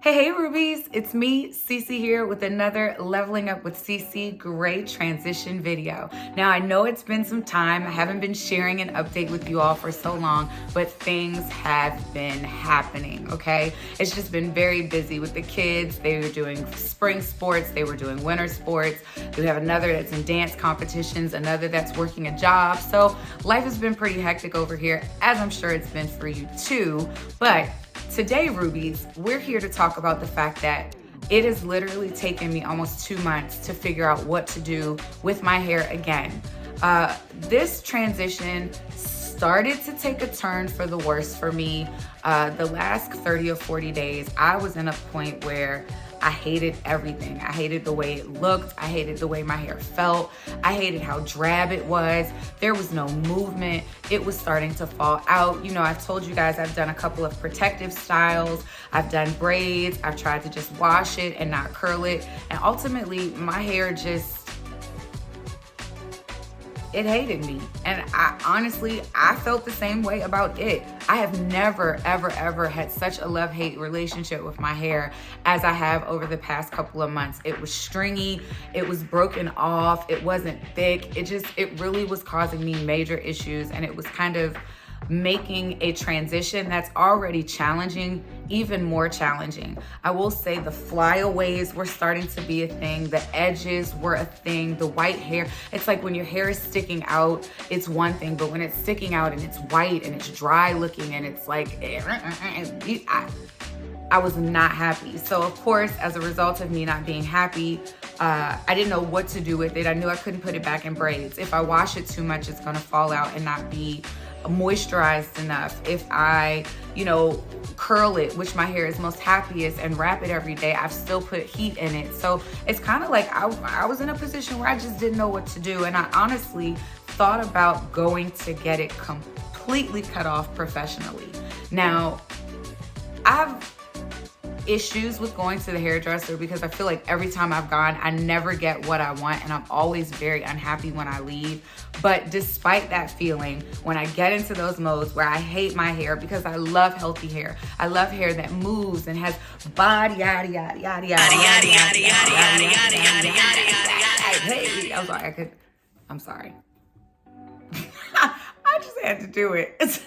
Hey Rubies, it's me, Cece here with another Leveling Up with Cece great transition video. Now I know it's been some time, I haven't been sharing an update with you all for so long, but things have been happening, okay? It's just been very busy with the kids. They were doing spring sports, they were doing winter sports. We have another that's in dance competitions, another that's working a job. So life has been pretty hectic over here, as I'm sure it's been for you too, but today, Rubies, we're here to talk about the fact that it has literally taken me almost 2 months to figure out what to do with my hair again. This transition started to take a turn for the worse for me. The last 30 or 40 days, I was in a point where I hated everything. I hated the way it looked. I hated the way my hair felt. I hated how drab it was. There was no movement. It was starting to fall out. You know, I've told you guys I've done a couple of protective styles. I've done braids. I've tried to just wash it and not curl it. And ultimately, my hair just, it hated me. And I felt the same way about it. I have never, ever had such a love-hate relationship with my hair as I have over the past couple of months. It was stringy, it was broken off, it wasn't thick. It really was causing me major issues, and it was kind of making a transition that's already challenging even more challenging. I will say the flyaways were starting to be a thing. The edges were a thing. The white hair, it's like when your hair is sticking out, it's one thing, but when it's sticking out and it's white and it's dry looking and it's like, I was not happy. So of course, as a result of me not being happy, I didn't know what to do with it. I knew I couldn't put it back in braids. If I wash it too much, it's gonna fall out and not be moisturized enough. If I, curl it, which my hair is most happiest, and wrap it every day, I've still put heat in it. So it's kind of like I was in a position where I just didn't know what to do. And I honestly thought about going to get it completely cut off professionally. Now, I've issues with going to the hairdresser because I feel like every time I've gone, I never get what I want, and I'm always very unhappy when I leave. But despite that feeling, when I get into those modes where I hate my hair because I love healthy hair, I love hair that moves and has body, yada, yada, yada, yada, yada, yada, yada, yada, yada, yada. I'm sorry. I just had to do it. So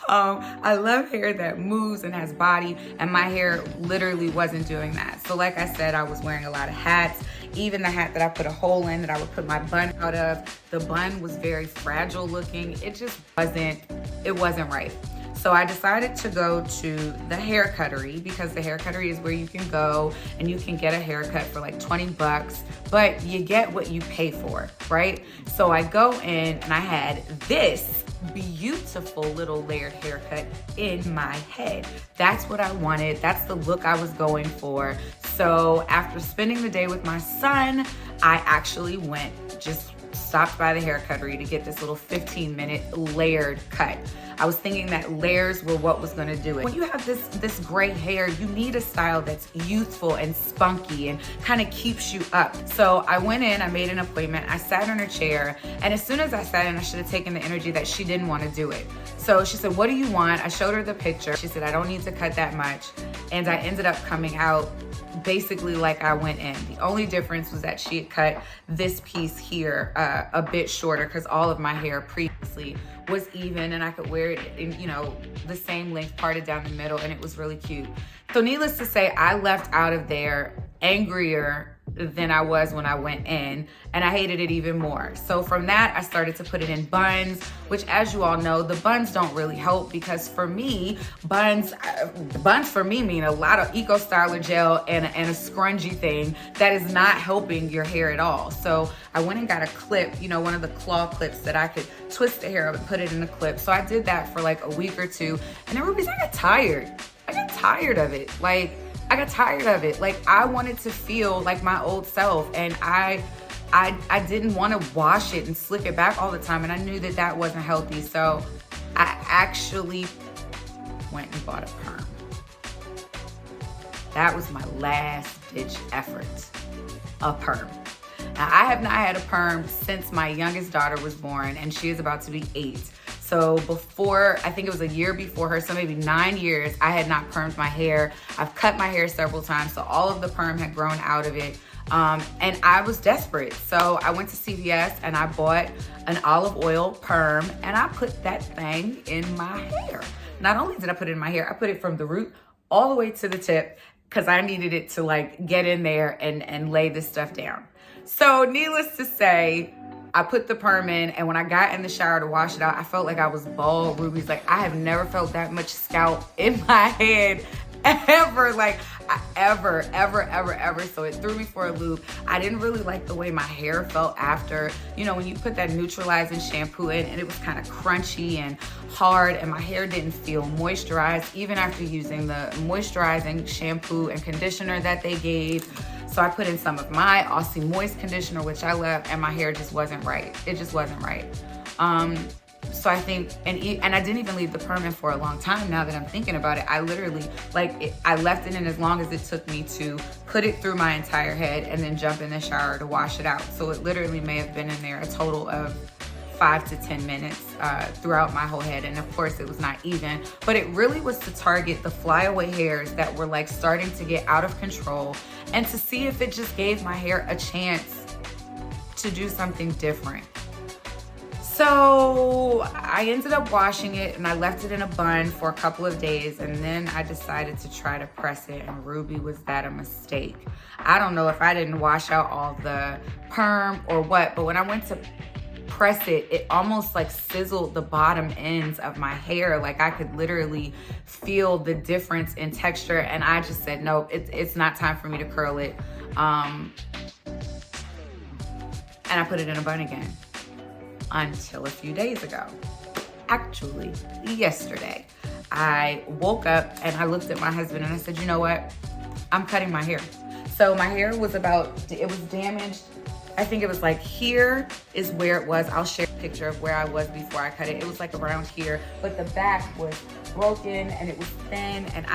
I love hair that moves and has body, and my hair literally wasn't doing that. So like I said, I was wearing a lot of hats. Even the hat that I put a hole in that I would put my bun out of, the bun was very fragile looking. It just wasn't right. So I decided to go to the hair cuttery, because the hair cuttery is where you can go and you can get a haircut for like 20 bucks, but you get what you pay for, right? So I go in and I had this beautiful little layered haircut in my head. That's what I wanted. That's the look I was going for. So after spending the day with my son, I actually stopped by the hair cuttery to get this little 15-minute layered cut. I was thinking that layers were what was gonna do it. When you have this gray hair, you need a style that's youthful and spunky and kind of keeps you up. So I went in, I made an appointment, I sat in her chair, and as soon as I sat in, I should have taken the energy that she didn't want to do it. So she said, "What do you want?" I showed her the picture. She said, "I don't need to cut that much." And I ended up coming out basically like I went in. The only difference was that she had cut this piece here a bit shorter, because all of my hair previously was even and I could wear it in, the same length parted down the middle, and it was really cute. So needless to say, I left out of there angrier than I was when I went in, and I hated it even more. So from that, I started to put it in buns, which, as you all know, the buns don't really help, because for me, buns for me mean a lot of Eco Styler gel and a scrungy thing that is not helping your hair at all. So I went and got a clip, one of the claw clips that I could twist the hair up and put it in a clip. So I did that for like a week or two, and then Rubies, I got tired of it. I got tired of it. Like, I wanted to feel like my old self, and I didn't want to wash it and slick it back all the time, and I knew that that wasn't healthy. So I actually went and bought a perm. That was my last ditch effort, a perm. Now, I have not had a perm since my youngest daughter was born, and she is about to be 8. So So before, I think it was a year before her, so maybe 9 years, I had not permed my hair. I've cut my hair several times, so all of the perm had grown out of it. And I was desperate. So I went to CVS and I bought an olive oil perm and I put that thing in my hair. Not only did I put it in my hair, I put it from the root all the way to the tip because I needed it to like get in there and lay this stuff down. So needless to say, I put the perm in, and when I got in the shower to wash it out, I felt like I was bald, Rubies. Like, I have never felt that much scalp in my head ever, like ever. So it threw me for a loop. I didn't really like the way my hair felt after, you know, when you put that neutralizing shampoo in, and it was kind of crunchy and hard, and my hair didn't feel moisturized even after using the moisturizing shampoo and conditioner that they gave. So I put in some of my Aussie Moist conditioner, which I love, and my hair just wasn't right. It just wasn't right. So I think, and I didn't even leave the perm in for a long time. Now that I'm thinking about it, I literally, I left it in as long as it took me to put it through my entire head and then jump in the shower to wash it out. So it literally may have been in there a total of 5 to 10 minutes throughout my whole head. And of course it was not even, but it really was to target the flyaway hairs that were like starting to get out of control, and to see if it just gave my hair a chance to do something different. So I ended up washing it and I left it in a bun for a couple of days, and then I decided to try to press it, and Ruby, was that a mistake? I don't know if I didn't wash out all the perm or what, but when I went to press it, it almost like sizzled the bottom ends of my hair. Like I could literally feel the difference in texture, and I just said, no, it's not time for me to curl it. And I put it in a bun again. Until a few days ago. Actually, yesterday, I woke up and I looked at my husband and I said, you know what? I'm cutting my hair. So my hair was it was damaged. I think it was like, here is where it was. I'll share a picture of where I was before I cut it. It was like around here, but the back was broken and it was thin, and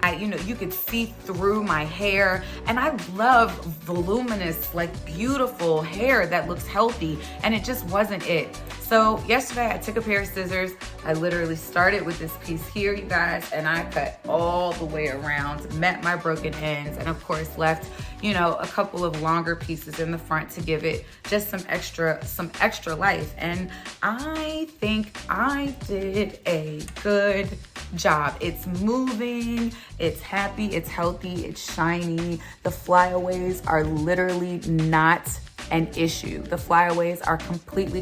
you could see through my hair. And I love voluminous, like beautiful hair that looks healthy, and it just wasn't it. So yesterday I took a pair of scissors. I literally started with this piece here, you guys, and I cut all the way around, met my broken ends, and of course left, a couple of longer pieces in the front to give it just some extra life. And I think I did a good job. It's moving, it's happy, it's healthy, it's shiny. The flyaways are literally not an issue. The flyaways are completely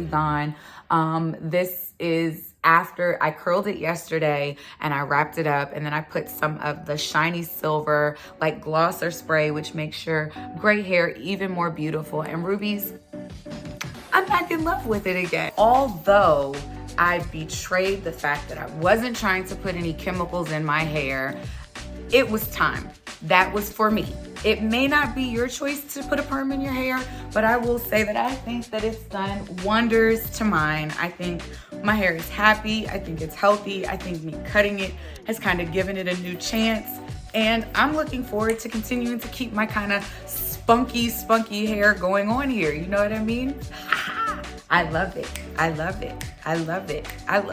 gone. This is after I curled it yesterday and I wrapped it up, and then I put some of the shiny silver like glosser spray, which makes your gray hair even more beautiful. And Rubies, I'm back in love with it again. Although I betrayed the fact that I wasn't trying to put any chemicals in my hair, it was time. That was for me. It may not be your choice to put a perm in your hair, but I will say that I think that it's done wonders to mine. I think my hair is happy. I think it's healthy. I think me cutting it has kind of given it a new chance. And I'm looking forward to continuing to keep my kind of spunky hair going on here. You know what I mean? I love it. I love it. I love it.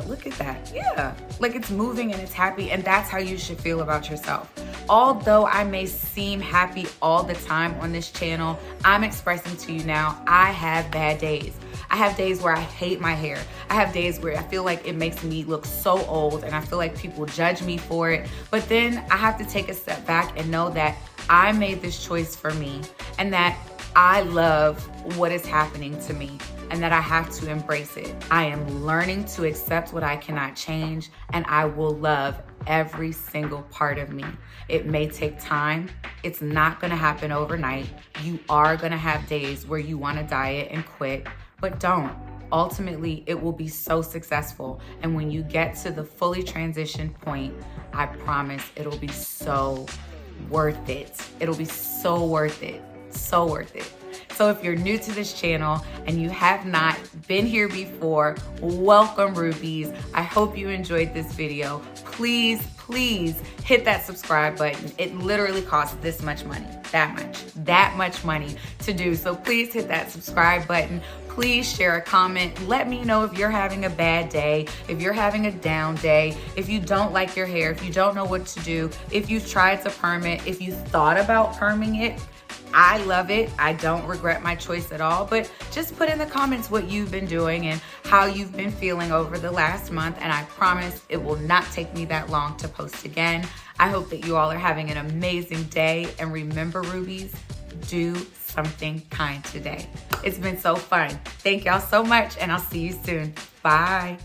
Look at that. Yeah. Like it's moving and it's happy, and that's how you should feel about yourself. Although I may seem happy all the time on this channel, I'm expressing to you now, I have bad days. I have days where I hate my hair. I have days where I feel like it makes me look so old, and I feel like people judge me for it. But then I have to take a step back and know that I made this choice for me, and that I love what is happening to me, and that I have to embrace it. I am learning to accept what I cannot change, and I will love every single part of me. It may take time. It's not gonna happen overnight. You are gonna have days where you wanna diet and quit, but don't. Ultimately, it will be so successful. And when you get to the fully transitioned point, I promise it'll be so worth it. It'll be so worth it. So worth it. So if you're new to this channel and you have not been here before, welcome Rubies. I hope you enjoyed this video. Please hit that subscribe button. It literally costs this much money, that much money to do. So please hit that subscribe button. Please share a comment. Let me know if you're having a bad day, if you're having a down day, if you don't like your hair, if you don't know what to do, if you've tried to perm it, if you thought about perming it. I love it. I don't regret my choice at all, but just put in the comments what you've been doing and how you've been feeling over the last month, and I promise it will not take me that long to post again. I hope that you all are having an amazing day, and remember, Rubies, do something kind today. It's been so fun. Thank y'all so much, and I'll see you soon. Bye.